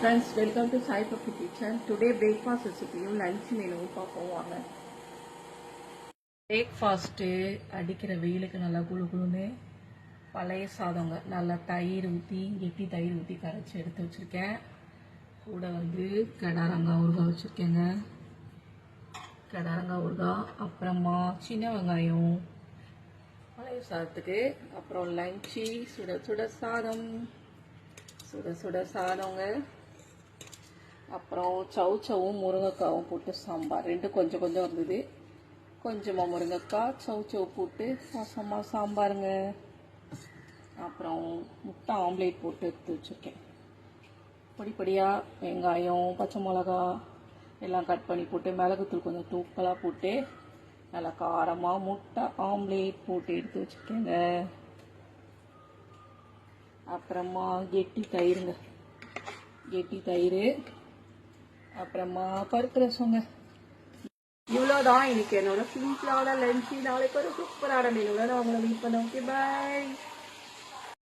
Friends, welcome to Sai Puppy Kitchen. Today breakfast recipe lunch menu பார்ப்போம் வாங்க. Breakfast அடிக்கிற வெயிலுக்கு நல்லா குளுகுளுன்னு பழைய சாதங்க நல்லா தயிர் ஊற்றி கெட்டி தயிர் ஊற்றி கரைச்சி எடுத்து வச்சுருக்கேன். கூட கடாரங்காய் ஊறுகாய் வச்சுருக்கேங்க. கடாரங்காய் ஊறுகாய், அப்புறமா சின்ன வெங்காயம் பழைய சாதத்துக்கு, அப்புறம் லஞ்சு சுட சுட சாதம், சுட சுட சாதங்க. அப்புறம் சவுச்சவும் முருங்கைக்காவும் போட்டு சாம்பார், ரெண்டும் கொஞ்சம் கொஞ்சம் இருந்தது. கொஞ்சமாக முருங்கைக்காய் சவுச்சவு போட்டு ரசமாக சாம்பாருங்க. அப்புறம் முட்டை ஆம்லேட் போட்டு எடுத்து வச்சுருக்கேன். பொடிப்படியாக வெங்காயம் பச்சை மிளகா எல்லாம் கட் பண்ணி போட்டு மிளகுத்தூள் கொஞ்சம் தூக்கலாக போட்டு நல்லா காரமாக முட்டை ஆம்லேட் போட்டு எடுத்து வச்சுருக்கேங்க. அப்புறமா கெட்டி தயிருங்க, கெட்டி தயிர், அப்புறமா பருப்பு ரசங்க. இவ்வளோதான் இன்னைக்கு என்னோட சிம்பிளான லஞ்சு. நாளைக்கு ஒரு சூப்பரான மெனுவில் நான் உங்களை மீட் பண்ண. ஓகே, பாய்.